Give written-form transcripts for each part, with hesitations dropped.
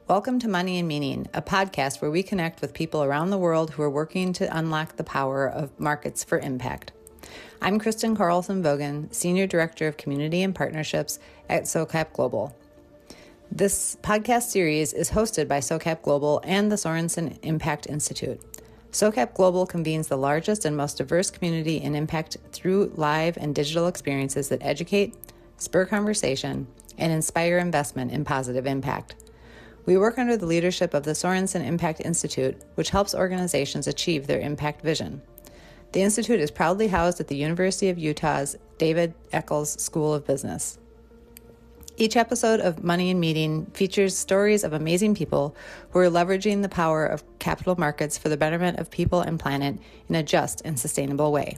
Welcome to Money and Meaning, a podcast where we connect with people around the world who are working to unlock the power of markets for impact. I'm Kristen Carlson-Vogan, Senior Director of Community and Partnerships at SOCAP Global. This podcast series is hosted by SOCAP Global and the Sorenson Impact Institute. SOCAP Global convenes the largest and most diverse community in impact through live and digital experiences that educate, spur conversation, and inspire investment in positive impact. We work under the leadership of the Sorenson Impact Institute, which helps organizations achieve their impact vision. The Institute is proudly housed at the University of Utah's David Eccles School of Business. Each episode of Money and Meeting features stories of amazing people who are leveraging the power of capital markets for the betterment of people and planet in a just and sustainable way.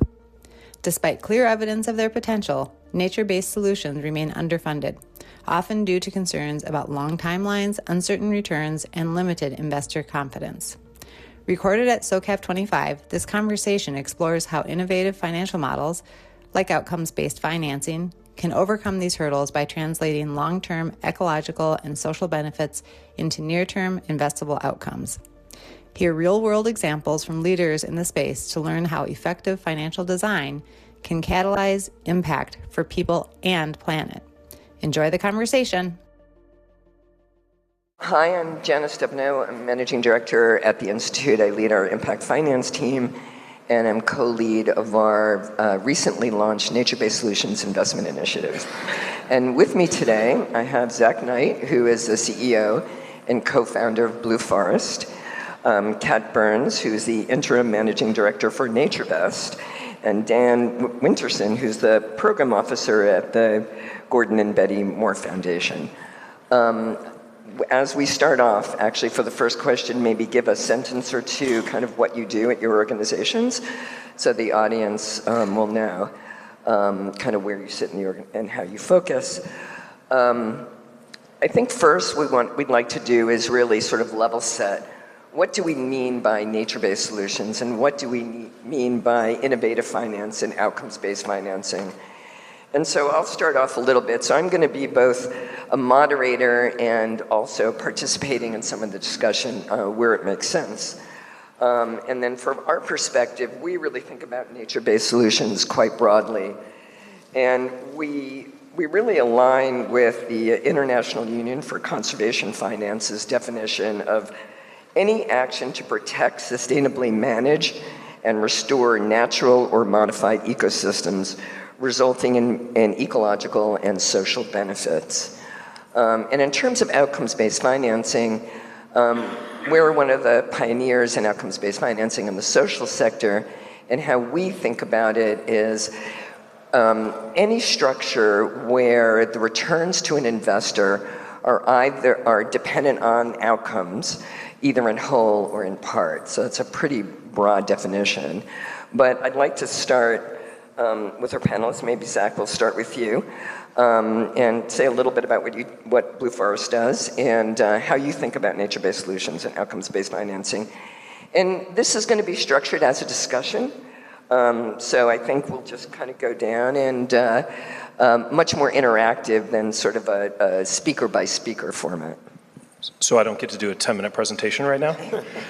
Despite clear evidence of their potential, nature-based solutions remain underfunded, often due to concerns about long timelines, uncertain returns, and limited investor confidence. Recorded at SOCAP 25, this conversation explores how innovative financial models, like outcomes-based financing, can overcome these hurdles by translating long-term ecological and social benefits into near-term investable outcomes. Hear real-world examples from leaders in the space to learn how effective financial design can catalyze impact for people and planet. Enjoy the conversation. Hi, I'm Janis Dubno. I'm Managing Director at the Institute. I lead our impact finance team, and I'm co-lead of our recently launched nature-based solutions investment initiative. And with me today, I have Zach Knight, who is the CEO and co-founder of Blue Forest, Kat Burns, who's the Interim Managing Director for NatureVest, and Dan Winterson, who's the Program Officer at the Gordon and Betty Moore Foundation. As we start off, actually, for the first question, maybe give a sentence or two, kind of what you do at your organizations, so the audience will know kind of where you sit in the and how you focus. I think first we'd like to do is really sort of level set. What do we mean by nature-based solutions, and what do we mean by innovative finance and outcomes-based financing? And so I'll start off a little bit. So I'm going to be both a moderator and also participating in some of the discussion where it makes sense. And then from our perspective, we really think about nature-based solutions quite broadly. And we really align with the International Union for Conservation Finance's definition of any action to protect, sustainably manage, and restore natural or modified ecosystems, resulting in ecological and social benefits. And in terms of outcomes-based financing, we're one of the pioneers in outcomes-based financing in the social sector, and how we think about it is any structure where the returns to an investor are dependent on outcomes, either in whole or in part. So it's a pretty broad definition. But I'd like to start with our panelists. Maybe Zach, we'll start with you, and say a little bit about what Blue Forest does and how you think about nature-based solutions and outcomes-based financing. And this is going to be structured as a discussion. So I think we'll just kind of go down and much more interactive than sort of a speaker-by-speaker format. So I don't get to do a 10-minute presentation right now?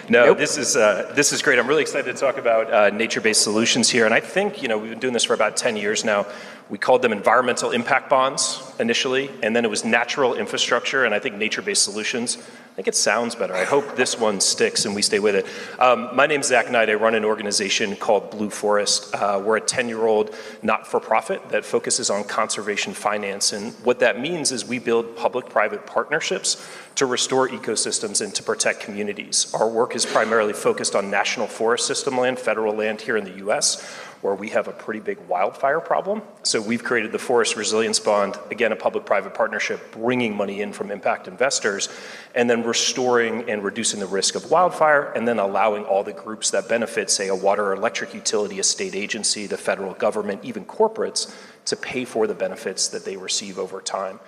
No, nope. This is great. I'm really excited to talk about nature-based solutions here. And I think, we've been doing this for about 10 years now. We called them environmental impact bonds initially, and then it was natural infrastructure, and I think nature-based solutions. I think it sounds better. I hope this one sticks and we stay with it. My name's Zach Knight. I run an organization called Blue Forest. We're a 10-year-old not-for-profit that focuses on conservation finance. And what that means is we build public-private partnerships to restore ecosystems and to protect communities. Our work is primarily focused on national forest system land, federal land here in the US, where we have a pretty big wildfire problem. So we've created the Forest Resilience Bond, again, a public-private partnership, bringing money in from impact investors, and then restoring and reducing the risk of wildfire, and then allowing all the groups that benefit, say a water or electric utility, a state agency, the federal government, even corporates, to pay for the benefits that they receive over time.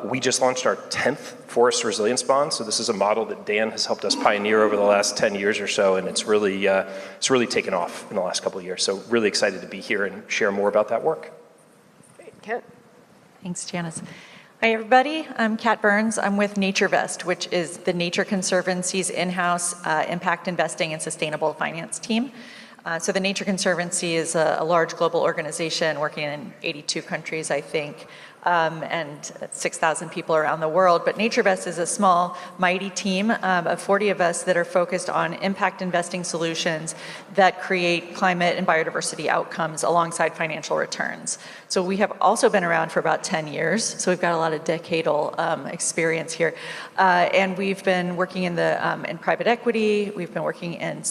We just launched our 10th Forest Resilience Bond, so this is a model that Dan has helped us pioneer over the last 10 years or so, and it's really taken off in the last couple of years. So really excited to be here and share more about that work. Great. Kat? Thanks, Janis. Hi, everybody. I'm Kat Burns. I'm with NatureVest, which is the Nature Conservancy's in-house impact investing and sustainable finance team. So the Nature Conservancy is a large global organization working in 82 countries, I think, and 6,000 people around the world. But NatureVest is a small, mighty team of 40 of us that are focused on impact investing solutions that create climate and biodiversity outcomes alongside financial returns. So we have also been around for about 10 years, so we've got a lot of decadal experience here. And we've been working in private equity, we've been working in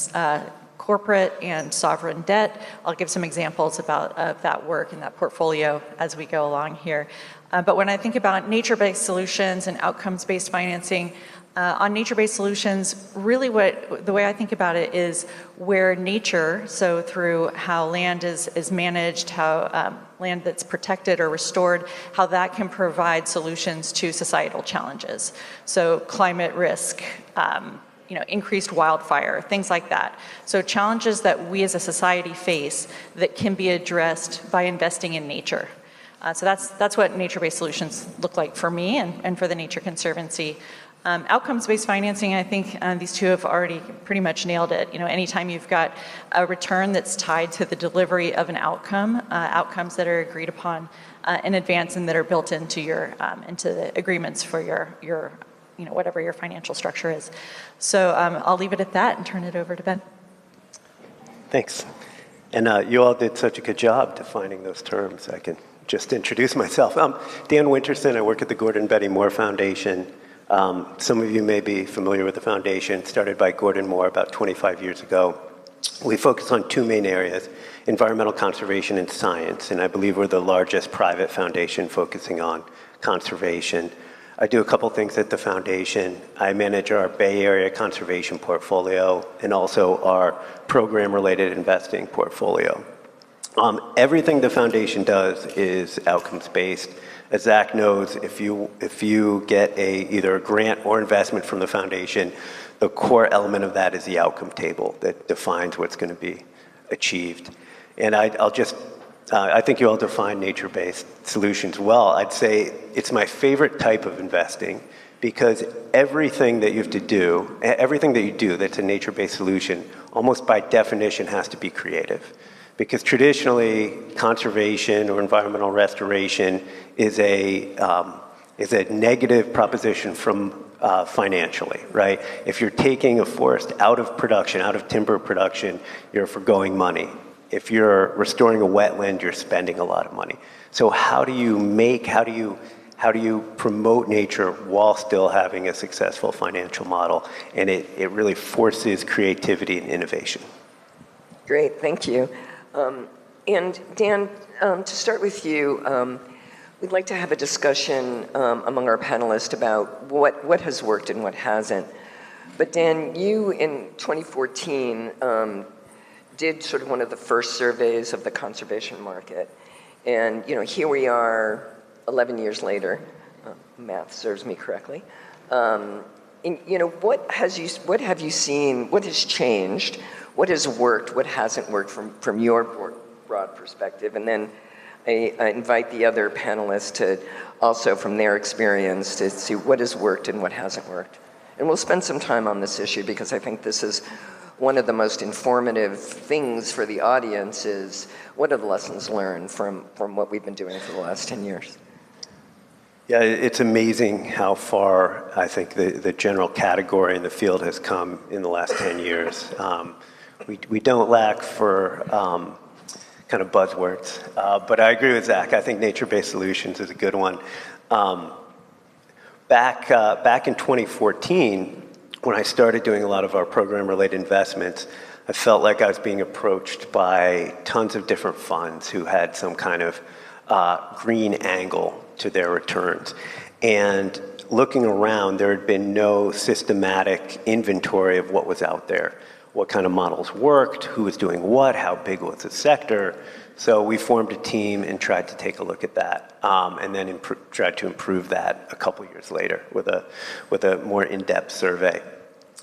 corporate and sovereign debt. I'll give some examples of that work and that portfolio as we go along here. But when I think about nature-based solutions and outcomes-based financing, on nature-based solutions, really the way I think about it is where nature, so through how land is managed, how land that's protected or restored, how that can provide solutions to societal challenges. So climate risk, increased wildfire, things like that. So challenges that we as a society face that can be addressed by investing in nature. So that's what nature-based solutions look like for me and for the Nature Conservancy. Outcomes-based financing, I think these two have already pretty much nailed it. Anytime you've got a return that's tied to the delivery of an outcome, outcomes that are agreed upon in advance and that are built into into the agreements for your whatever your financial structure is. So I'll leave it at that and turn it over to Ben. Thanks. And you all did such a good job defining those terms. I can just introduce myself. I'm Dan Winterson. I work at the Gordon Betty Moore Foundation. Some of you may be familiar with the foundation. It started by Gordon Moore about 25 years ago. We focus on two main areas, environmental conservation and science, and I believe we're the largest private foundation focusing on conservation. I do a couple things at the foundation. I manage our Bay Area conservation portfolio and also our program-related investing portfolio. Everything the foundation does is outcomes-based. As Zach knows, if you get either a grant or investment from the foundation, the core element of that is the outcome table that defines what's going to be achieved. And I think you all define nature-based solutions well. I'd say it's my favorite type of investing because everything that you do that's a nature-based solution, almost by definition has to be creative. Because traditionally, conservation or environmental restoration is a negative proposition from financially, right? If you're taking a forest out of production, out of timber production, you're forgoing money. If you're restoring a wetland, you're spending a lot of money. So how do you promote nature while still having a successful financial model? And it really forces creativity and innovation. Great, thank you. And Dan, to start with you, we'd like to have a discussion among our panelists about what has worked and what hasn't. But Dan, you in 2014 did sort of one of the first surveys of the conservation market. And here we are 11 years later, math serves me correctly. And, what have you seen, what has changed? What has worked, what hasn't worked from your broad perspective? And then I invite the other panelists to also, from their experience, to see what has worked and what hasn't worked. And we'll spend some time on this issue because I think this is one of the most informative things for the audience is what are the lessons learned from what we've been doing for the last 10 years? Yeah, it's amazing how far I think the general category in the field has come in the last 10 years. We don't lack for kind of buzzwords, but I agree with Zach. I think nature-based solutions is a good one. Back in 2014, when I started doing a lot of our program-related investments, I felt like I was being approached by tons of different funds who had some kind of green angle to their returns. And looking around, there had been no systematic inventory of what was out there, what kind of models worked, who was doing what, how big was the sector. So we formed a team and tried to take a look at that, and then tried to improve that a couple years later with a more in-depth survey.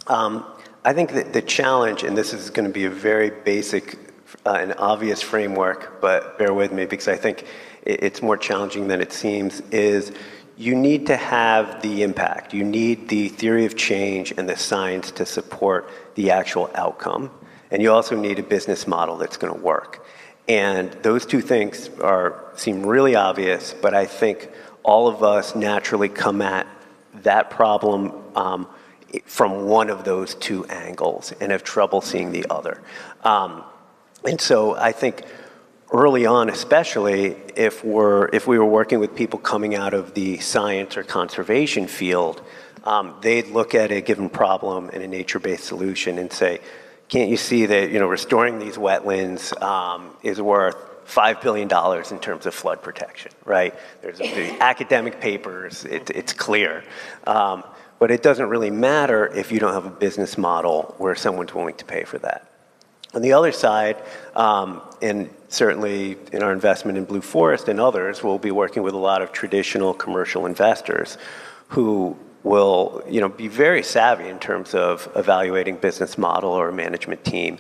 I think that the challenge, and this is going to be a very basic and obvious framework, but bear with me because I think it's more challenging than it seems, is you need to have the impact. You need the theory of change and the science to support the actual outcome. And you also need a business model that's going to work. And those two things seem really obvious, but I think all of us naturally come at that problem from one of those two angles and have trouble seeing the other. And so I think early on, especially if we were working with people coming out of the science or conservation field, they'd look at a given problem and a nature-based solution and say, can't you see that restoring these wetlands is worth $5 billion in terms of flood protection, right? There's the academic papers, it's clear. But it doesn't really matter if you don't have a business model where someone's willing to pay for that. On the other side, and certainly in our investment in Blue Forest and others, we'll be working with a lot of traditional commercial investors who will be very savvy in terms of evaluating business model or a management team,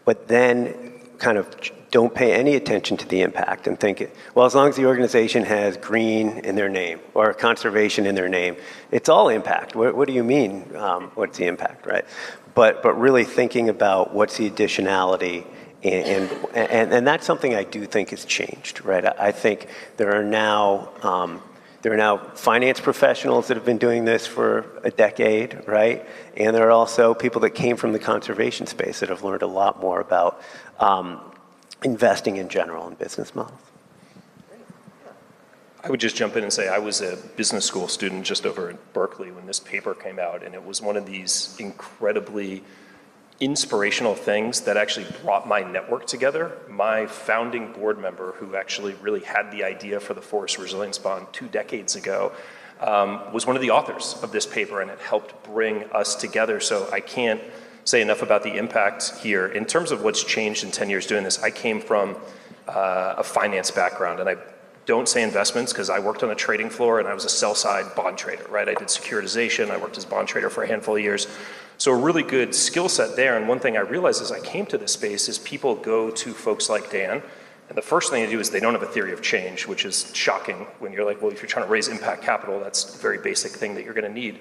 but then kind of don't pay any attention to the impact and think, well, as long as the organization has green in their name or conservation in their name, it's all impact. What do you mean, what's the impact, right? But really thinking about what's the additionality, and that's something I do think has changed, right? I think there are now finance professionals that have been doing this for a decade, right? And there are also people that came from the conservation space that have learned a lot more about investing in general in business models. I would just jump in and say I was a business school student just over at Berkeley when this paper came out, and it was one of these incredibly inspirational things that actually brought my network together. My founding board member, who actually really had the idea for the Forest Resilience Bond 2 decades ago, was one of the authors of this paper, and it helped bring us together. So I can't say enough about the impact here. In terms of what's changed in 10 years doing this, I came from a finance background, and I don't say investments because I worked on a trading floor and I was a sell-side bond trader, right? I did securitization, I worked as bond trader for a handful of years. So a really good skill set there. And one thing I realized as I came to this space is people go to folks like Dan, and the first thing they do is they don't have a theory of change, which is shocking when you're like, well, if you're trying to raise impact capital, that's a very basic thing that you're going to need.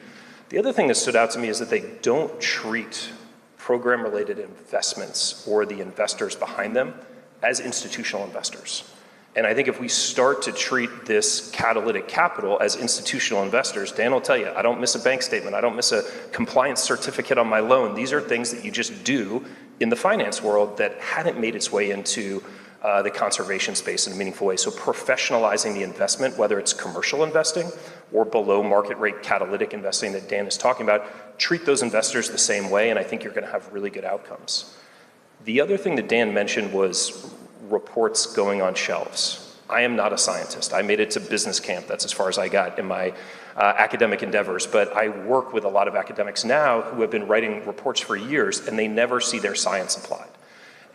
The other thing that stood out to me is that they don't treat program-related investments or the investors behind them as institutional investors. And I think if we start to treat this catalytic capital as institutional investors, Dan will tell you, I don't miss a bank statement, I don't miss a compliance certificate on my loan. These are things that you just do in the finance world that hadn't made its way into the conservation space in a meaningful way. So professionalizing the investment, whether it's commercial investing or below market rate catalytic investing that Dan is talking about, treat those investors the same way, and I think you're going to have really good outcomes. The other thing that Dan mentioned was reports going on shelves. I am not a scientist. I made it to business camp. That's as far as I got in my academic endeavors. But I work with a lot of academics now who have been writing reports for years, and they never see their science applied.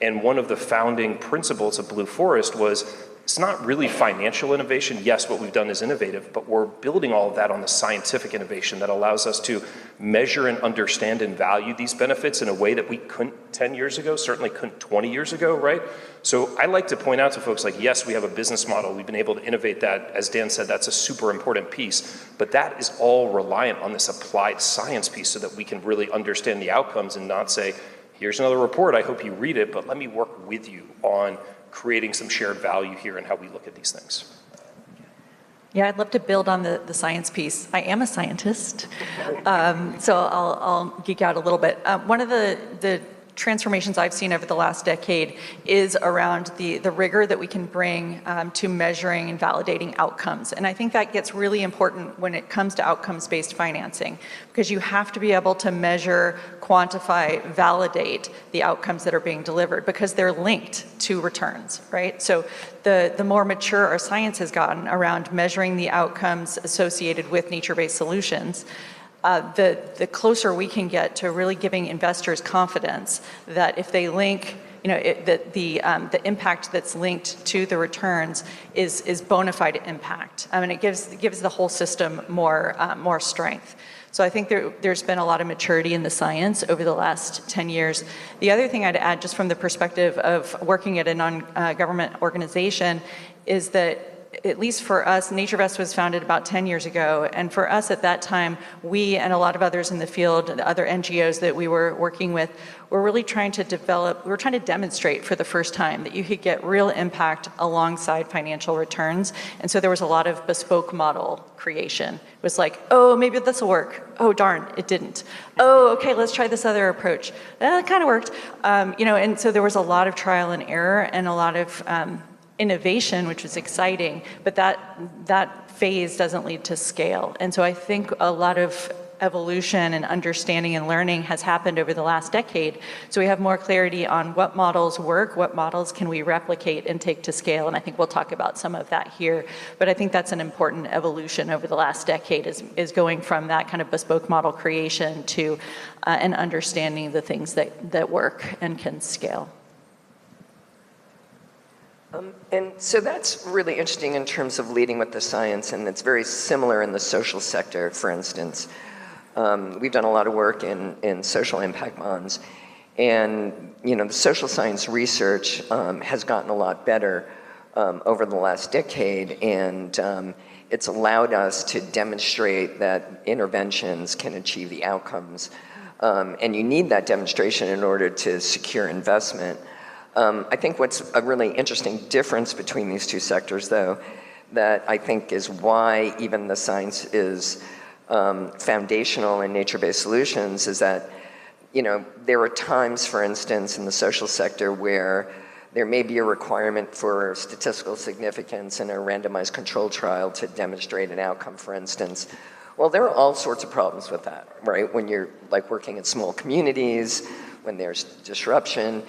And one of the founding principles of Blue Forest was it's not really financial innovation. Yes, what we've done is innovative, but we're building all of that on the scientific innovation that allows us to measure and understand and value these benefits in a way that we couldn't 10 years ago, certainly couldn't 20 years ago, right? So I like to point out to folks like, yes, we have a business model. We've been able to innovate that. As Dan said, that's a super important piece, but that is all reliant on this applied science piece so that we can really understand the outcomes and not say, here's another report, I hope you read it, but let me work with you on creating some shared value here and how we look at these things. Yeah, I'd love to build on the science piece. I am a scientist, so I'll geek out a little bit. One of the transformations I've seen over the last decade is around the rigor that we can bring to measuring and validating outcomes. And I think that gets really important when it comes to outcomes-based financing, because you have to be able to measure, quantify, validate the outcomes that are being delivered, because they're linked to returns, right? So the more mature our science has gotten around measuring the outcomes associated with nature-based solutions, the closer we can get to really giving investors confidence that if they link, the impact that's linked to the returns is bona fide impact. I mean, it gives the whole system more strength. So I think there's been a lot of maturity in the science over the last 10 years. The other thing I'd add, just from the perspective of working at a non-government organization, is that at least for us, NatureVest was founded about 10 years ago, and for us at that time, we and a lot of others in the field, the other NGOs that we were working with, were really trying to demonstrate for the first time that you could get real impact alongside financial returns. And so there was a lot of bespoke model creation. It was like, oh, maybe this will work. Oh, darn, it didn't. Oh, okay, let's try this other approach. It kind of worked. And so there was a lot of trial and error and a lot of innovation, which was exciting, but that phase doesn't lead to scale. And so I think a lot of evolution and understanding and learning has happened over the last decade. So we have more clarity on what models work, what models can we replicate and take to scale, and I think we'll talk about some of that here. But I think that's an important evolution over the last decade, is going from that kind of bespoke model creation to an understanding the things that work and can scale. And so that's really interesting in terms of leading with the science, and it's very similar in the social sector, for instance. We've done a lot of work in social impact bonds, and the social science research has gotten a lot better over the last decade, and it's allowed us to demonstrate that interventions can achieve the outcomes, and you need that demonstration in order to secure investment. I think what's a really interesting difference between these two sectors, though, that I think is why even the science is foundational in nature-based solutions, is that there are times, for instance, in the social sector where there may be a requirement for statistical significance in a randomized control trial to demonstrate an outcome, for instance. Well, there are all sorts of problems with that, right? When you're working in small communities, when there's disruption.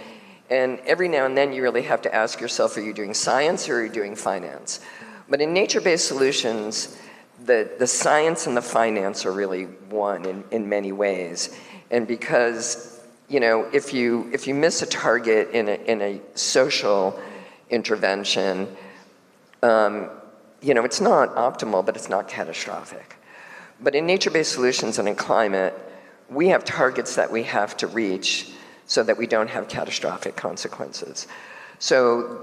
And every now and then you really have to ask yourself, are you doing science or are you doing finance? But in nature-based solutions, the science and the finance are really one in many ways. And because, if you miss a target in a social intervention, it's not optimal, but it's not catastrophic. But in nature-based solutions and in climate, we have targets that we have to reach so that we don't have catastrophic consequences. So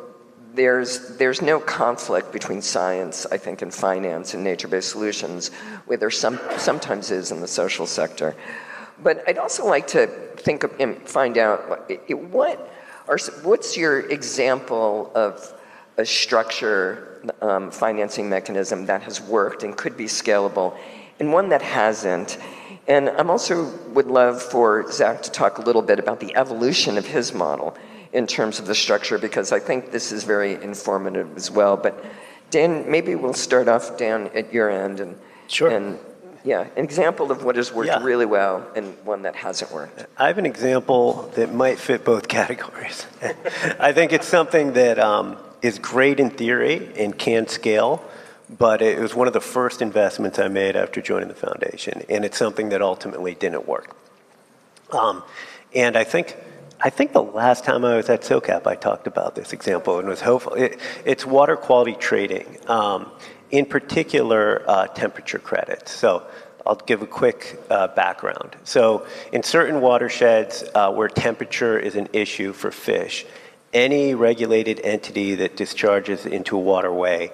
there's no conflict between science, I think, and finance and nature-based solutions, where there sometimes is in the social sector. But I'd also like to think of and find out what's your example of a structure financing mechanism that has worked and could be scalable, and one that hasn't. And I'm also would love for Zach to talk a little bit about the evolution of his model in terms of the structure, because I think this is very informative as well. But Dan, maybe we'll start off down at your end. And, sure. And an example of what has worked really well and one that hasn't worked. I have an example that might fit both categories. I think it's something that is great in theory and can scale, but it was one of the first investments I made after joining the foundation, and it's something that ultimately didn't work. And I think the last time I was at SOCAP, I talked about this example and was hopeful. It's water quality trading, in particular temperature credits. So I'll give a quick background. So in certain watersheds where temperature is an issue for fish, any regulated entity that discharges into a waterway,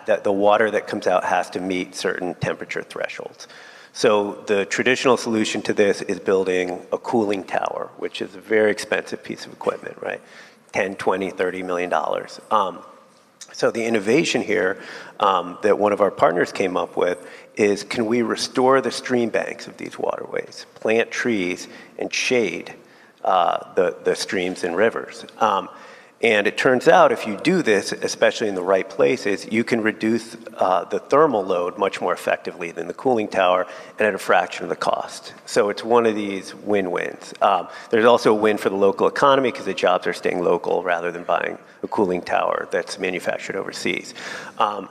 the water that comes out has to meet certain temperature thresholds. So the traditional solution to this is building a cooling tower, which is a very expensive piece of equipment, right? $10, $20, $30 million. So the innovation here that one of our partners came up with is, can we restore the stream banks of these waterways, plant trees, and shade the streams and rivers? And it turns out if you do this, especially in the right places, you can reduce the thermal load much more effectively than the cooling tower and at a fraction of the cost. So it's one of these win-wins. There's also a win for the local economy because the jobs are staying local rather than buying a cooling tower that's manufactured overseas.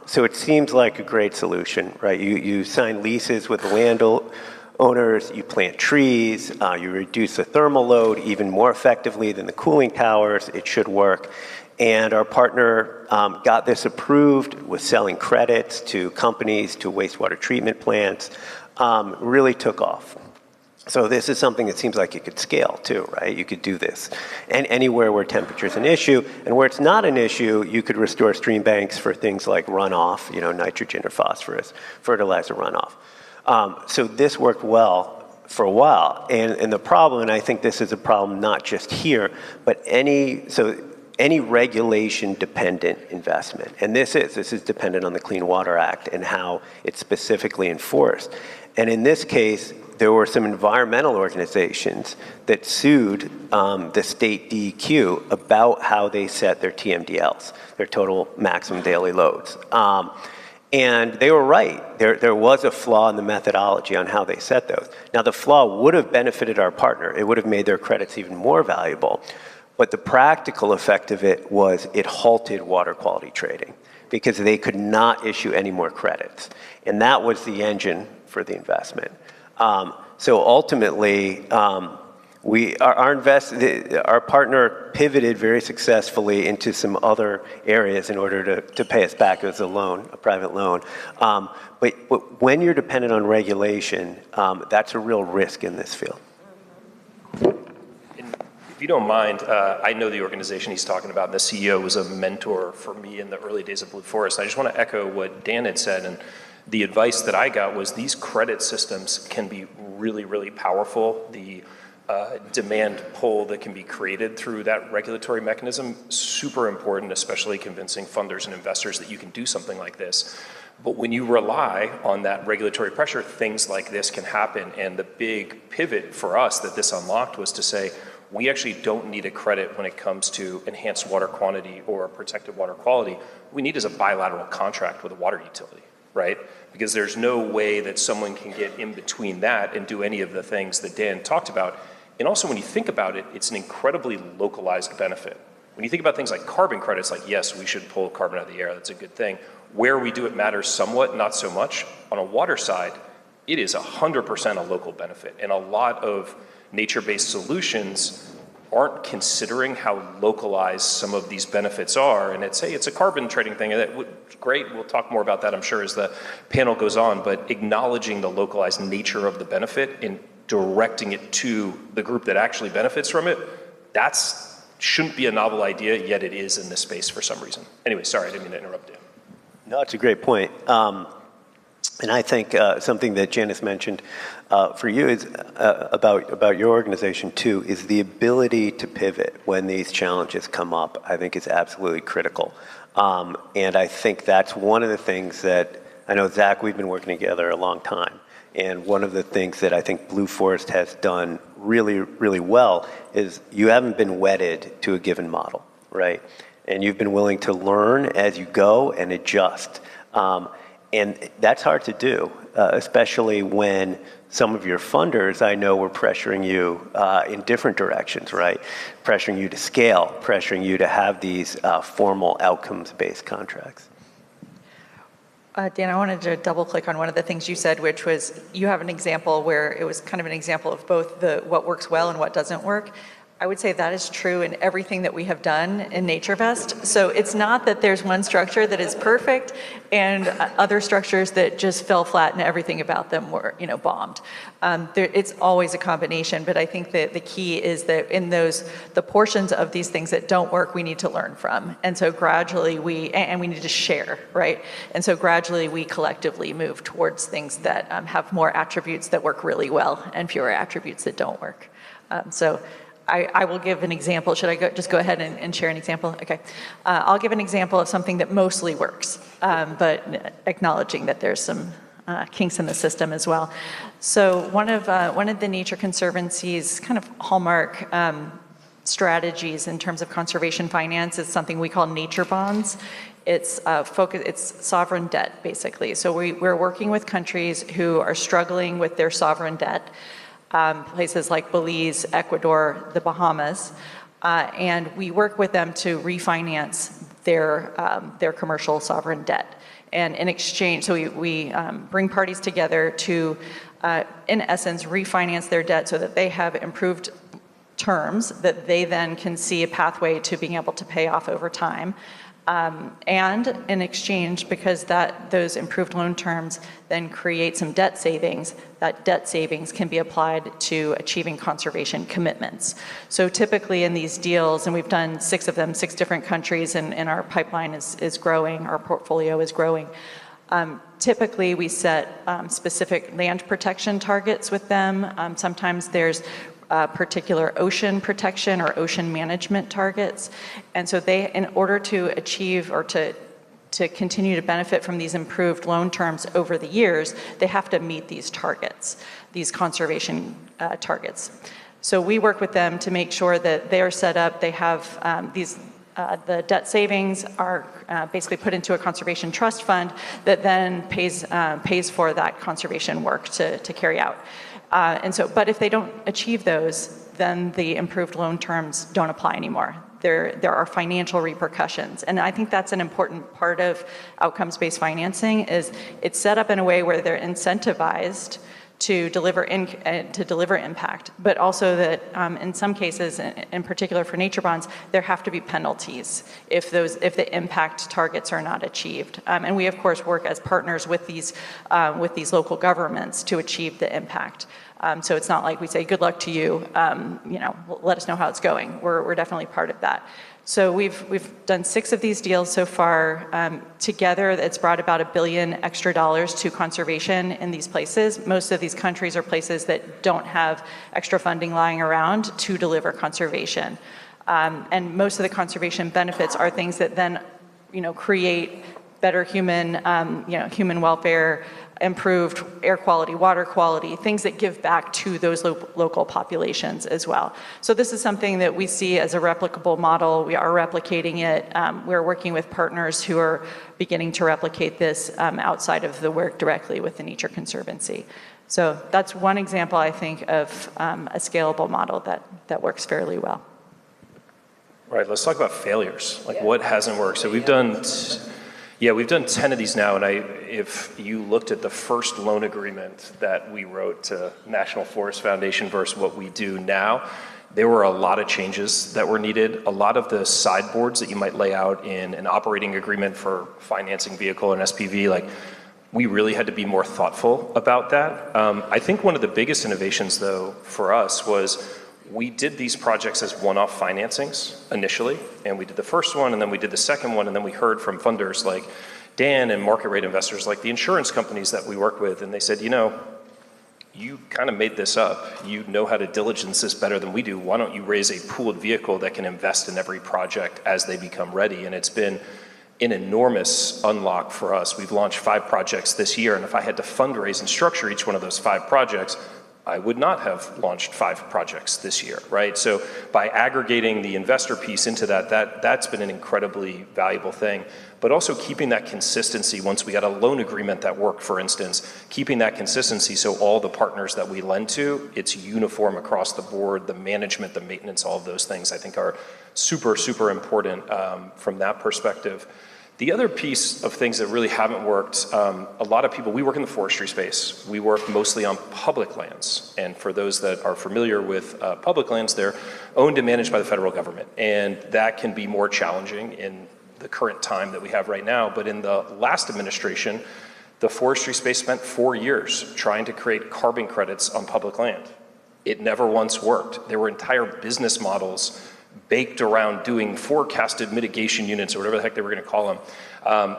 So it seems like a great solution, right? You sign leases with the landowners, you plant trees, you reduce the thermal load even more effectively than the cooling towers. It should work. And our partner got this approved, was selling credits to companies, to wastewater treatment plants, really took off. So this is something that seems like it could scale too, right? You could do this. And anywhere where temperature is an issue, and where it's not an issue, you could restore stream banks for things like runoff, nitrogen or phosphorus, fertilizer runoff. So this worked well for a while. And the problem, and I think this is a problem not just here, but any regulation-dependent investment, and this is dependent on the Clean Water Act and how it's specifically enforced. And in this case, there were some environmental organizations that sued the state DEQ about how they set their TMDLs, their total maximum daily loads. And they were right. There was a flaw in the methodology on how they set those. Now, the flaw would have benefited our partner. It would have made their credits even more valuable. But the practical effect of it was it halted water quality trading because they could not issue any more credits. And that was the engine for the investment. So ultimately, our partner pivoted very successfully into some other areas in order to pay us back as a loan, a private loan. But when you're dependent on regulation, that's a real risk in this field. If you don't mind, I know the organization he's talking about, and the CEO was a mentor for me in the early days of Blue Forest. I just want to echo what Dan had said, and the advice that I got was these credit systems can be really, really powerful. The demand pull that can be created through that regulatory mechanism, super important, especially convincing funders and investors that you can do something like this. But when you rely on that regulatory pressure, things like this can happen. And the big pivot for us that this unlocked was to say, we actually don't need a credit when it comes to enhanced water quantity or protected water quality. What we need is a bilateral contract with a water utility, right? Because there's no way that someone can get in between that and do any of the things that Dan talked about. And also when you think about it, it's an incredibly localized benefit. When you think about things like carbon credits, like yes, we should pull carbon out of the air, that's a good thing. Where we do it matters somewhat, not so much. On a water side, it is 100% a local benefit. And a lot of nature-based solutions aren't considering how localized some of these benefits are. And it's a carbon trading thing. Great, we'll talk more about that, I'm sure, as the panel goes on. But acknowledging the localized nature of the benefit and directing it to the group that actually benefits from it, shouldn't be a novel idea, yet it is in this space for some reason. Anyway, sorry, I didn't mean to interrupt you. No, it's a great point. And I think something that Janis mentioned for you is about your organization too, is the ability to pivot when these challenges come up, I think is absolutely critical. And I think that's one of the things that, I know Zach, we've been working together a long time. And one of the things that I think Blue Forest has done really, really well is you haven't been wedded to a given model, right? And you've been willing to learn as you go and adjust. And that's hard to do, especially when some of your funders, I know, were pressuring you in different directions, right? Pressuring you to scale, pressuring you to have these formal outcomes-based contracts. Dan, I wanted to double click on one of the things you said, which was you have an example where it was kind of an example of both what works well and what doesn't work. I would say that is true in everything that we have done in NatureVest. So it's not that there's one structure that is perfect and other structures that just fell flat and everything about them were, bombed. It's always a combination, but I think that the key is that in the portions of these things that don't work, we need to learn from. And so gradually we need to share, right? And so gradually we collectively move towards things that have more attributes that work really well and fewer attributes that don't work. I will give an example. Should I just go ahead and share an example? Okay. I'll give an example of something that mostly works, but acknowledging that there's some kinks in the system as well. So one of the Nature Conservancy's kind of hallmark strategies in terms of conservation finance is something we call nature bonds. It's sovereign debt, basically. So we're working with countries who are struggling with their sovereign debt. Places like Belize, Ecuador, the Bahamas, and we work with them to refinance their commercial sovereign debt. And in exchange, so we bring parties together to, in essence, refinance their debt so that they have improved terms that they then can see a pathway to being able to pay off over time. And in exchange, because those improved loan terms then create some debt savings, that debt savings can be applied to achieving conservation commitments. So typically in these deals, and we've done 6 of them, 6 different countries, and our pipeline is growing, our portfolio is growing. Typically we set specific land protection targets with them. Sometimes there's particular ocean protection or ocean management targets. And so they, in order to achieve or to continue to benefit from these improved loan terms over the years, they have to meet these targets, these conservation targets. So we work with them to make sure that they are set up, they have the debt savings are basically put into a conservation trust fund that then pays for that conservation work to carry out. But if they don't achieve those, then the improved loan terms don't apply anymore. There are financial repercussions. And I think that's an important part of outcomes-based financing is it's set up in a way where they're incentivized to deliver impact, but also that in some cases, in particular for nature bonds, there have to be penalties if the impact targets are not achieved. And we of course work as partners with these local governments to achieve the impact. So it's not like we say, good luck to you, let us know how it's going. We're definitely part of that. So we've done 6 of these deals so far. Together, it's brought about $1 billion extra to conservation in these places. Most of these countries are places that don't have extra funding lying around to deliver conservation. And most of the conservation benefits are things that then, create better human welfare, improved air quality, water quality, things that give back to those local populations as well. So this is something that we see as a replicable model. We are replicating it. We're working with partners who are beginning to replicate this outside of the work directly with the Nature Conservancy. So that's one example, I think, of a scalable model that works fairly well. Right, let's talk about failures. What hasn't worked? So we've done 10 of these now, and if you looked at the first loan agreement that we wrote to National Forest Foundation versus what we do now, there were a lot of changes that were needed. A lot of the sideboards that you might lay out in an operating agreement for financing vehicle and SPV, we really had to be more thoughtful about that. I think one of the biggest innovations, though, for us was we did these projects as one-off financings initially, and we did the first one, and then we did the second one, and then we heard from funders like Dan and market rate investors like the insurance companies that we work with, and they said, you kind of made this up. You know how to diligence this better than we do. Why don't you raise a pooled vehicle that can invest in every project as they become ready? And it's been an enormous unlock for us. We've launched 5 projects this year, and if I had to fundraise and structure each one of those 5 projects, I would not have launched 5 projects this year, right? So by aggregating the investor piece into that's been an incredibly valuable thing. But also keeping that consistency once we got a loan agreement that worked, for instance, keeping that consistency so all the partners that we lend to, it's uniform across the board, the management, the maintenance, all of those things I think are super, super important from that perspective. The other piece of things that really haven't worked, a lot of people, we work in the forestry space. We work mostly on public lands. And for those that are familiar with public lands, they're owned and managed by the federal government. And that can be more challenging in the current time that we have right now. But in the last administration, the forestry space spent 4 years trying to create carbon credits on public land. It never once worked. There were entire business models baked around doing forecasted mitigation units or whatever the heck they were going to call them.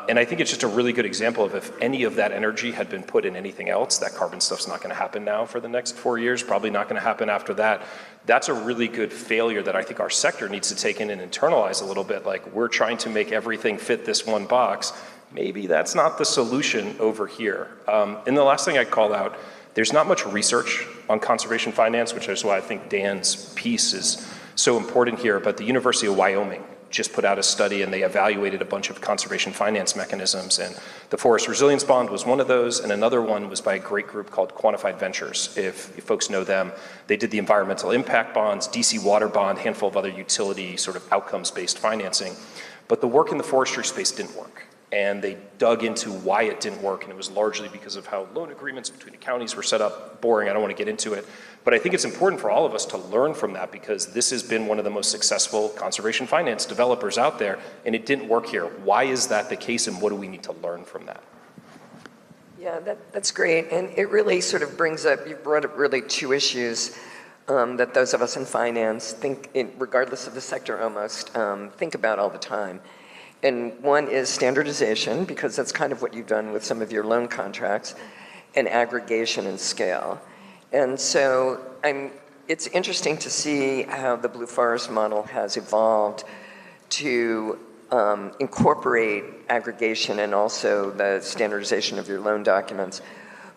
And I think it's just a really good example of if any of that energy had been put in anything else, that carbon stuff's not going to happen now for the next 4 years, probably not going to happen after that. That's a really good failure that I think our sector needs to take in and internalize a little bit. We're trying to make everything fit this one box. Maybe that's not the solution over here. And the last thing I'd call out, there's not much research on conservation finance, which is why I think Dan's piece is so important here, but the University of Wyoming just put out a study and they evaluated a bunch of conservation finance mechanisms, and the Forest Resilience Bond was one of those, and another one was by a great group called Quantified Ventures. If folks know them, they did the environmental impact bonds, DC water bond, handful of other utility sort of outcomes-based financing, but the work in the forestry space didn't work. and they dug into why it didn't work, and it was largely because of how loan agreements between the counties were set up. Boring, I don't want to get into it. But I think it's important for all of us to learn from that, because this has been one of the most successful conservation finance developers out there, and it didn't work here. Why is that the case, and what do we need to learn from that? Yeah, that's great. And it really sort of brings up, you brought up really two issues that those of us in finance think, regardless of the sector almost, think about all the time. And one is standardization, because that's kind of what you've done with some of your loan contracts, and aggregation and scale. And so it's interesting to see how the Blue Forest model has evolved to incorporate aggregation and also the standardization of your loan documents.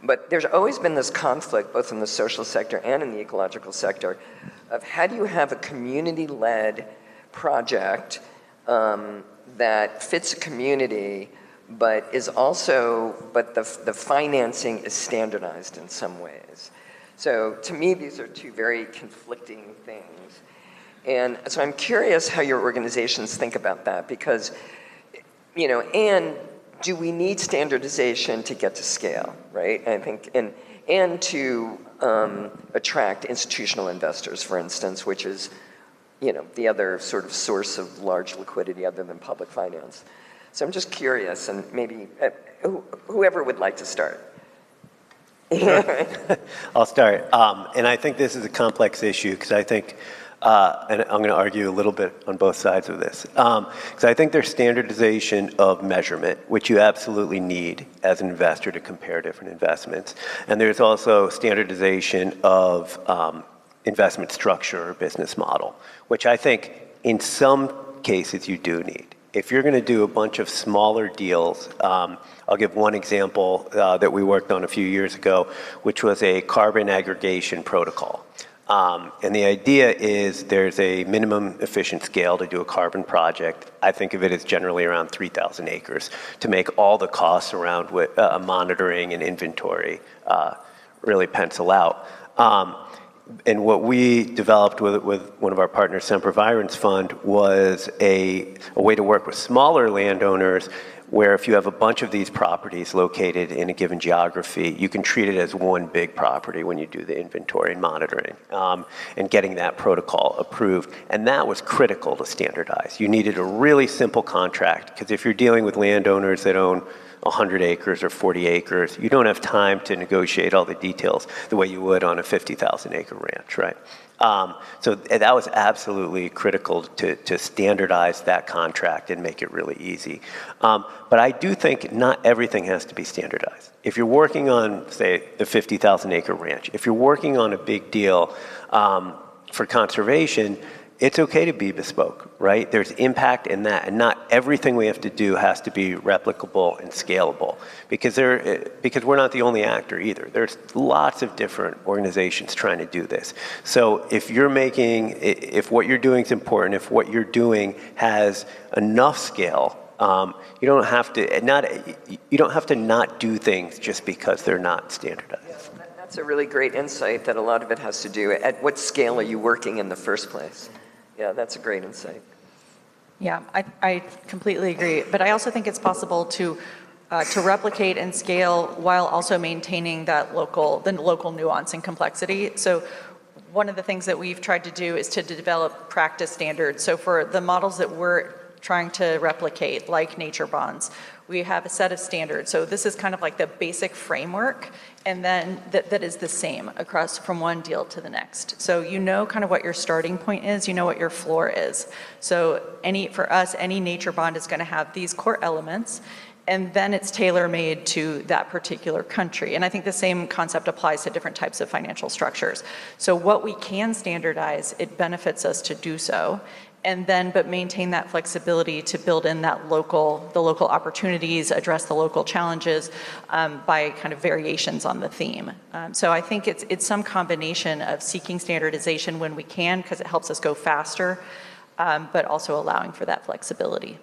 But there's always been this conflict, both in the social sector and in the ecological sector, of how do you have a community-led project that fits a community, but the financing is standardized in some ways. So to me, these are two very conflicting things. And so I'm curious how your organizations think about that, because, and do we need standardization to get to scale, right? I think, and to attract institutional investors, for instance, which is, the other sort of source of large liquidity other than public finance. So I'm just curious, and maybe whoever would like to start. Sure. I'll start. And I think this is a complex issue, because I think, and I'm going to argue a little bit on both sides of this, because I think there's standardization of measurement, which you absolutely need as an investor to compare different investments. And there's also standardization of investment structure or business model, which I think in some cases you do need. If you're going to do a bunch of smaller deals, I'll give one example that we worked on a few years ago, which was a carbon aggregation protocol. And the idea is there's a minimum efficient scale to do a carbon project. I think of it as generally around 3,000 acres to make all the costs around monitoring and inventory really pencil out. And what we developed with one of our partners, Sempervirens Fund, was a way to work with smaller landowners, where if you have a bunch of these properties located in a given geography, you can treat it as one big property when you do the inventory and monitoring, and getting that protocol approved. And that was critical to standardize. You needed a really simple contract, because if you're dealing with landowners that own 100 acres or 40 acres, you don't have time to negotiate all the details the way you would on a 50,000 acre ranch, right? So that was absolutely critical to standardize that contract and make it really easy. But I do think not everything has to be standardized. If you're working on, say, the 50,000 acre ranch, if you're working on a big deal for conservation, it's okay to be bespoke, right? There's impact in that, and not everything we have to do has to be replicable and scalable, because we're not the only actor either. There's lots of different organizations trying to do this. So if what you're doing is important, if what you're doing has enough scale, you don't have to not do things just because they're not standardized. Yes, that's a really great insight, that a lot of it has to do at what scale are you working in the first place. Yeah, that's a great insight. Yeah, I completely agree. But I also think it's possible to replicate and scale while also maintaining the local nuance and complexity. So one of the things that we've tried to do is to develop practice standards. So for the models that we're trying to replicate, like nature bonds, we have a set of standards. So this is kind of like the basic framework, and then that is the same across from one deal to the next. So you know kind of what your starting point is, you know what your floor is. So for us, any nature bond is going to have these core elements, and then it's tailor-made to that particular country. And I think the same concept applies to different types of financial structures. So what we can standardize, it benefits us to do so, but maintain that flexibility to build in the local opportunities, address the local challenges by kind of variations on the theme. So I think it's some combination of seeking standardization when we can, because it helps us go faster, but also allowing for that flexibility.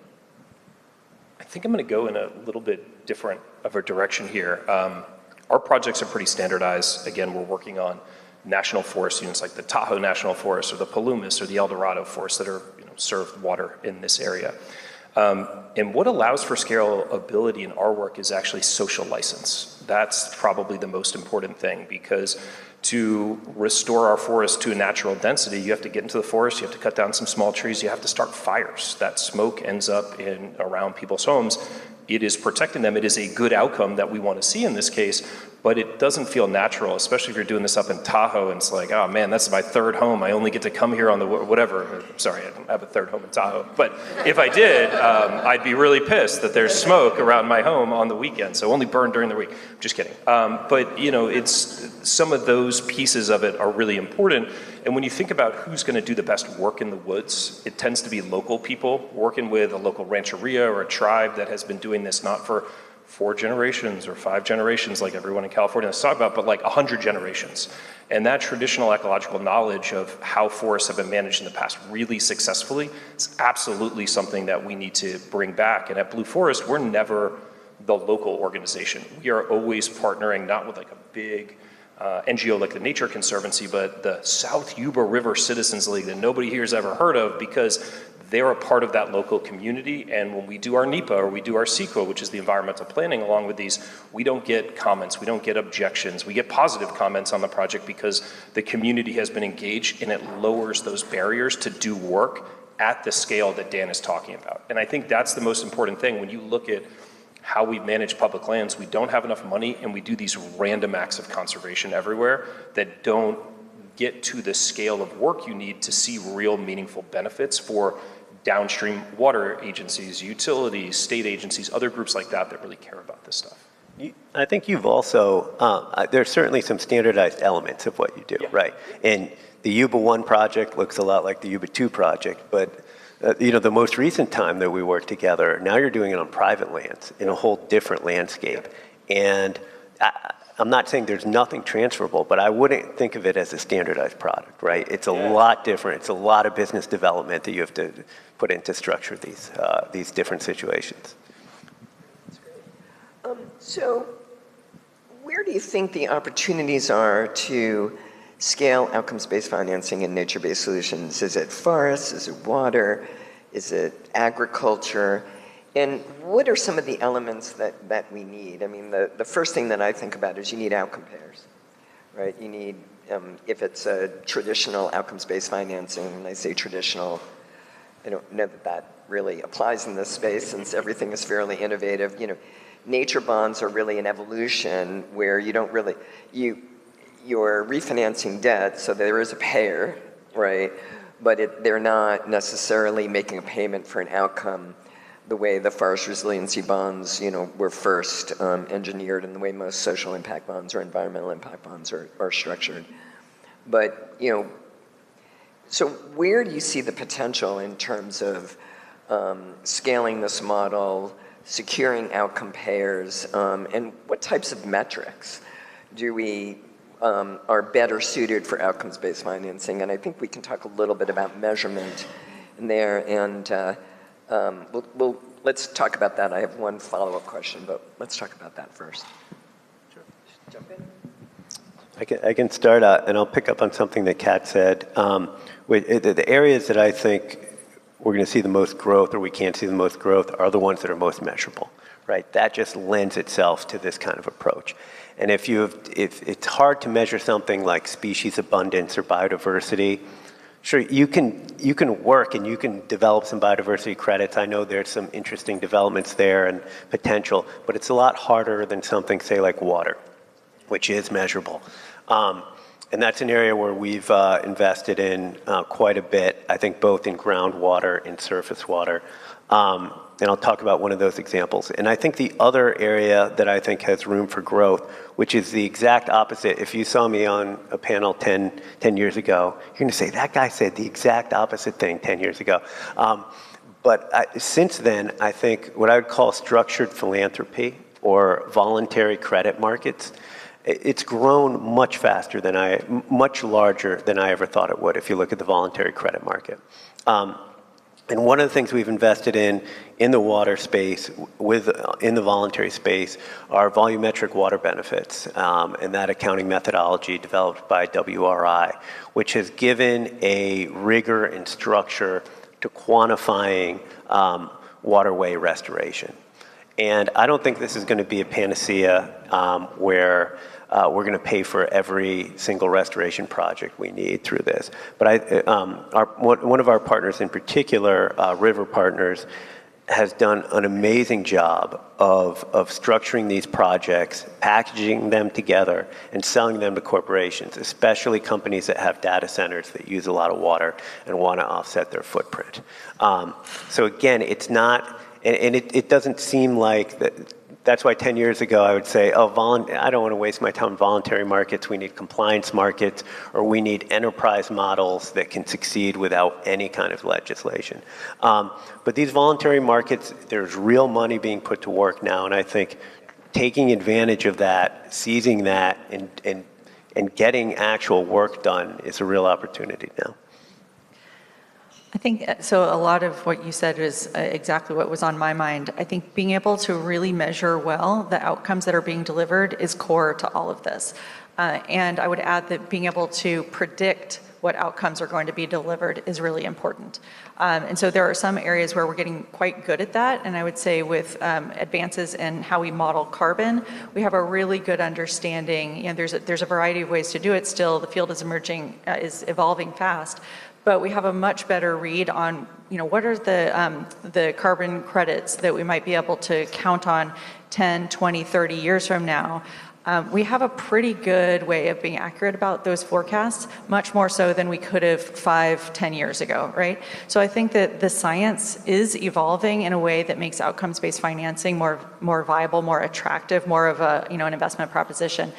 I think I'm going to go in a little bit different of a direction here. Our projects are pretty standardized. Again, we're working on national forest units like the Tahoe National Forest or the Palumas or the El Dorado Forest that are served water in this area. And what allows for scalability in our work is actually social license. That's probably the most important thing, because to restore our forest to a natural density, you have to get into the forest, you have to cut down some small trees, you have to start fires. That smoke ends up around people's homes. It is protecting them. It is a good outcome that we want to see in this case, but it doesn't feel natural, especially if you're doing this up in Tahoe and it's like, oh man, that's my third home. I only get to come here on the whatever. Sorry, I don't have a third home in Tahoe. But if I did, I'd be really pissed that there's smoke around my home on the weekend. So only burn during the week. Just kidding. But you know, it's some of those pieces of it are really important. And when you think about who's going to do the best work in the woods, it tends to be local people working with a local rancheria or a tribe that has been doing this not for 4 generations or 5 generations like everyone in California has talked about, but like 100 generations. And that traditional ecological knowledge of how forests have been managed in the past really successfully is absolutely something that we need to bring back. And at Blue Forest, we're never the local organization. We are always partnering not with like a big NGO like the Nature Conservancy, but the South Yuba River Citizens League that nobody here has ever heard of, because they're a part of that local community. And when we do our NEPA or we do our CEQA, which is the environmental planning along with these, we don't get comments, we don't get objections. We get positive comments on the project because the community has been engaged, and it lowers those barriers to do work at the scale that Dan is talking about. And I think that's the most important thing. When you look at how we manage public lands, we don't have enough money, and we do these random acts of conservation everywhere that don't get to the scale of work you need to see real meaningful benefits for downstream water agencies, utilities, state agencies, other groups like that that really care about this stuff. I think you've also, there's certainly some standardized elements of what you do, right? And the Yuba 1 project looks a lot like the Yuba 2 project, but you know, the most recent time that we worked together, now you're doing it on private lands in a whole different landscape. And I'm not saying there's nothing transferable, but I wouldn't think of it as a standardized product, right? It's a lot different. It's a lot of business development that you have to put in to structure these different situations. That's great. So where do you think the opportunities are to scale outcomes-based financing and nature-based solutions? Is it forests? Is it water? Is it agriculture? And what are some of the elements that we need? I mean, the first thing that I think about is you need outcome payers, right? You need, if it's a traditional outcomes-based financing, and I say traditional, I don't know that that really applies in this space since everything is fairly innovative. You know, nature bonds are really an evolution where you don't really, you're refinancing debt, so there is a payer, right? But they're not necessarily making a payment for an outcome the way the forest resiliency bonds, you know, were first engineered, and the way most social impact bonds or environmental impact bonds are structured. But, you know, so where do you see the potential in terms of scaling this model, securing outcome payers, and what types of metrics do we are better suited for outcomes-based financing? And I think we can talk a little bit about measurement in there, and let's talk about that. I have one follow-up question, but let's talk about that first. Sure. Jump in. I can start out, and I'll pick up on something that Kat said. The areas that I think we're going to see the most growth, or we can't see the most growth, are the ones that are most measurable, right? That just lends itself to this kind of approach. And if it's hard to measure something like species abundance or biodiversity, sure, you can work and you can develop some biodiversity credits. I know there's some interesting developments there and potential, but it's a lot harder than something, say, like water, which is measurable. And that's an area where we've invested in quite a bit, I think both in groundwater and surface water. And I'll talk about one of those examples. And I think the other area that I think has room for growth, which is the exact opposite. If you saw me on a panel 10 years ago, you're going to say, that guy said the exact opposite thing 10 years ago. But since then, I think what I would call structured philanthropy or voluntary credit markets, it's grown much faster than much larger than I ever thought it would if you look at the voluntary credit market. And one of the things we've invested in the water space, in the voluntary space, are volumetric water benefits, and that accounting methodology developed by WRI, which has given a rigor and structure to quantifying waterway restoration. And I don't think this is going to be a panacea where we're going to pay for every single restoration project we need through this. But one of our partners in particular, River Partners, has done an amazing job of structuring these projects, packaging them together, and selling them to corporations, especially companies that have data centers that use a lot of water and want to offset their footprint. So again, it's not, and it doesn't seem like that. That's why 10 years ago I would say, I don't want to waste my time on voluntary markets. We need compliance markets, or we need enterprise models that can succeed without any kind of legislation. But these voluntary markets, there's real money being put to work now, and I think taking advantage of that, seizing that, and getting actual work done is a real opportunity now. I think, so a lot of what you said is exactly what was on my mind. I think being able to really measure well the outcomes that are being delivered is core to all of this. And I would add that being able to predict what outcomes are going to be delivered is really important. And so there are some areas where we're getting quite good at that. And I would say with advances in how we model carbon, we have a really good understanding. You know, there's a variety of ways to do it still. The field is emerging, is evolving fast. But we have a much better read on, you know, what are the carbon credits that we might be able to count on 10, 20, 30 years from now. We have a pretty good way of being accurate about those forecasts, much more so than we could have 5, 10 years ago, right? So I think that the science is evolving in a way that makes outcomes-based financing more viable, more attractive, more of a, you know, an investment proposition.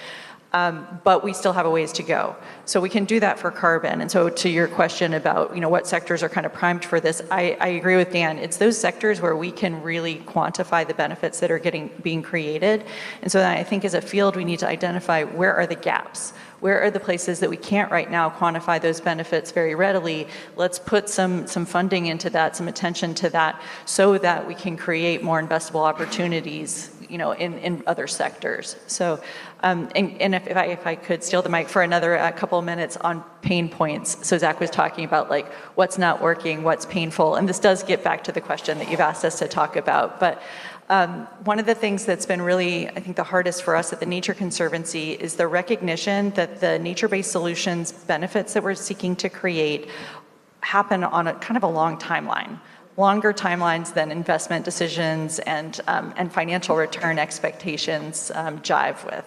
But we still have a ways to go. So we can do that for carbon. And so to your question about, you know, what sectors are kind of primed for this, I agree with Dan. It's those sectors where we can really quantify the benefits that are being created. And so I think as a field, we need to identify where are the gaps. Where are the places that we can't right now quantify those benefits very readily? Let's put some funding into that, some attention to that, so that we can create more investable opportunities, you know, in other sectors. So, and if I could steal the mic for another couple of minutes on pain points. So Zach was talking about like what's not working, what's painful, and this does get back to the question that you've asked us to talk about. But one of the things that's been really, I think, the hardest for us at the Nature Conservancy is the recognition that the nature-based solutions benefits that we're seeking to create happen on a kind of a long timeline. Longer timelines than investment decisions and financial return expectations jive with.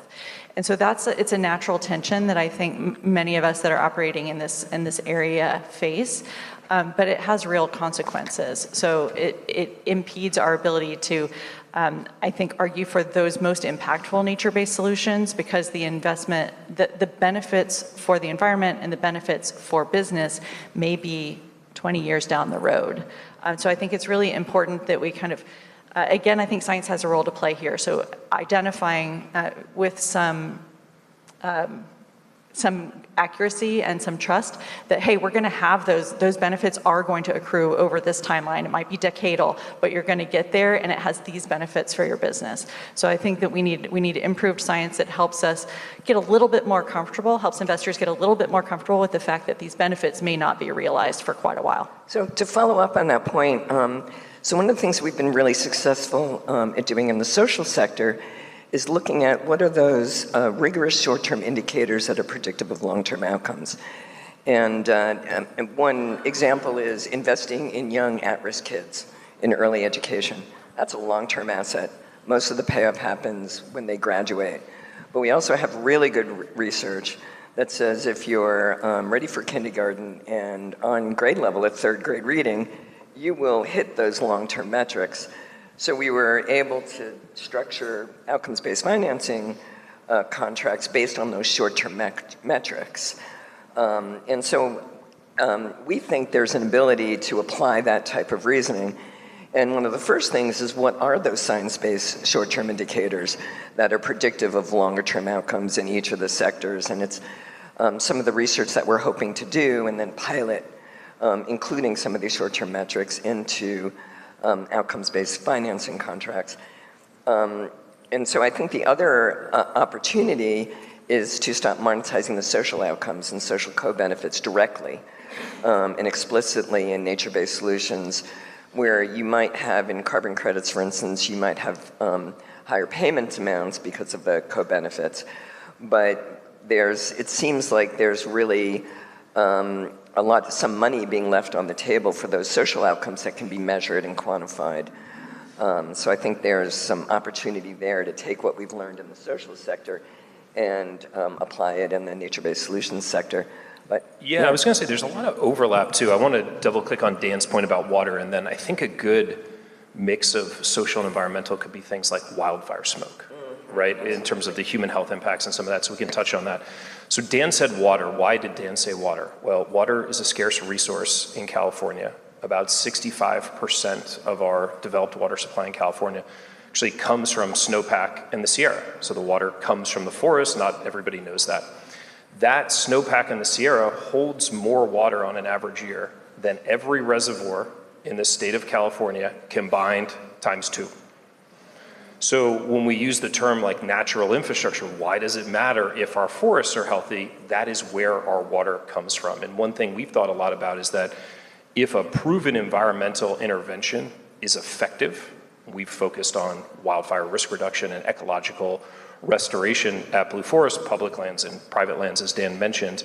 And so it's a natural tension that I think many of us that are operating in this area face, but it has real consequences. So it impedes our ability to, I think, argue for those most impactful nature-based solutions, because the investment, the benefits for the environment and the benefits for business may be 20 years down the road. So I think it's really important that we kind of, again, I think science has a role to play here. So identifying with some accuracy and some trust that, hey, we're going to have those benefits are going to accrue over this timeline. It might be decadal, but you're going to get there, and it has these benefits for your business. So I think that we need improved science that helps us get a little bit more comfortable, helps investors get a little bit more comfortable with the fact that these benefits may not be realized for quite a while. So to follow up on that point, so one of the things we've been really successful at doing in the social sector is looking at what are those rigorous short-term indicators that are predictive of long-term outcomes. And one example is investing in young at-risk kids in early education. That's a long-term asset. Most of the payoff happens when they graduate. But we also have really good research that says if you're ready for kindergarten and on grade level at third grade reading, you will hit those long-term metrics. So we were able to structure outcomes-based financing contracts based on those short-term metrics. And so we think there's an ability to apply that type of reasoning. And one of the first things is, what are those science-based short-term indicators that are predictive of longer-term outcomes in each of the sectors? And it's some of the research that we're hoping to do and then pilot, including some of these short-term metrics into outcomes-based financing contracts. And so I think the other opportunity is to stop monetizing the social outcomes and social co-benefits directly and explicitly in nature-based solutions, where you might have, in carbon credits, for instance, you might have higher payment amounts because of the co-benefits. But it seems like there's really some money being left on the table for those social outcomes that can be measured and quantified. So I think there's some opportunity there to take what we've learned in the social sector and apply it in the nature-based solutions sector. But, yeah, I was going to say there's a lot of overlap too. I want to double click on Dan's point about water, and then I think a good mix of social and environmental could be things like wildfire smoke, right? In terms of the human health impacts and some of that, so we can touch on that. So Dan said water. Why did Dan say water? Well, water is a scarce resource in California. About 65% of our developed water supply in California actually comes from snowpack and the Sierra. So the water comes from the forest. Not everybody knows that. That snowpack in the Sierra holds more water on an average year than every reservoir in the state of California combined times 2. So when we use the term like natural infrastructure, why does it matter if our forests are healthy? That is where our water comes from. And one thing we've thought a lot about is that if a proven environmental intervention is effective, we've focused on wildfire risk reduction and ecological restoration at Blue Forest, public lands and private lands, as Dan mentioned.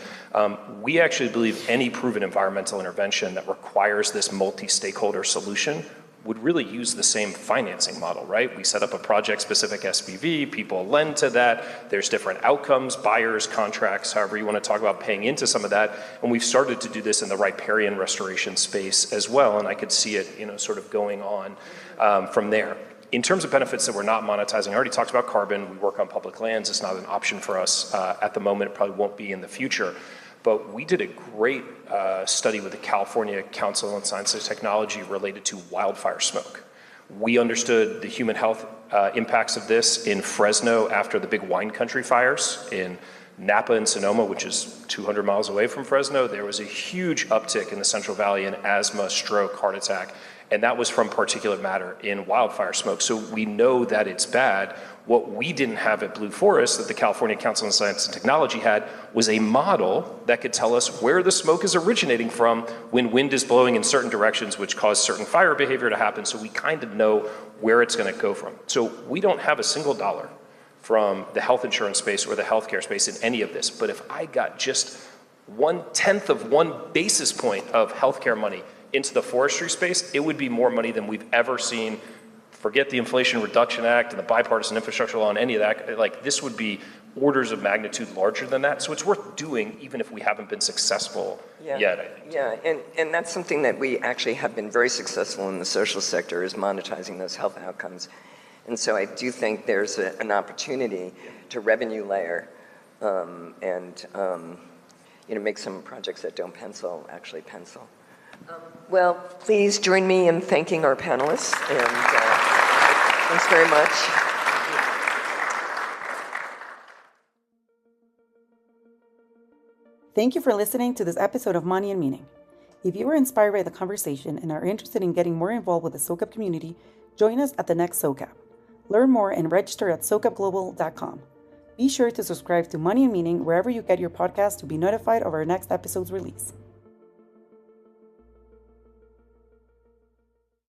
We actually believe any proven environmental intervention that requires this multi-stakeholder solution would really use the same financing model, right? We set up a project-specific SPV, people lend to that, there's different outcomes, buyers, contracts, however you want to talk about paying into some of that, and we've started to do this in the riparian restoration space as well, and I could see it, sort of going on from there. In terms of benefits that we're not monetizing, I already talked about carbon. We work on public lands. It's not an option for us at the moment. It probably won't be in the future. But we did a great study with the California Council on Science and Technology related to wildfire smoke. We understood the human health impacts of this in Fresno after the big wine country fires. In Napa and Sonoma, which is 200 miles away from Fresno, there was a huge uptick in the Central Valley in asthma, stroke, heart attack. And that was from particulate matter in wildfire smoke. So we know that it's bad. What we didn't have at Blue Forest that the California Council on Science and Technology had was a model that could tell us where the smoke is originating from when wind is blowing in certain directions, which cause certain fire behavior to happen. So we kind of know where it's going to go from. So we don't have a single dollar from the health insurance space or the healthcare space in any of this. But if I got just 1/10 of 1 basis point of healthcare money into the forestry space, it would be more money than we've ever seen. Forget the Inflation Reduction Act and the bipartisan infrastructure law and any of that. Like, this would be orders of magnitude larger than that. So it's worth doing even if we haven't been successful yet, I think. Yeah, and that's something that we actually have been very successful in the social sector, is monetizing those health outcomes. And so I do think there's an opportunity to revenue layer and make some projects that don't pencil actually pencil. Well, please join me in thanking our panelists, and thanks very much. Thank you for listening to this episode of Money and Meaning. If you were inspired by the conversation and are interested in getting more involved with the SOCAP community, join us at the next SOCAP. Learn more and register at SOCAPglobal.com. Be sure to subscribe to Money and Meaning wherever you get your podcast to be notified of our next episode's release.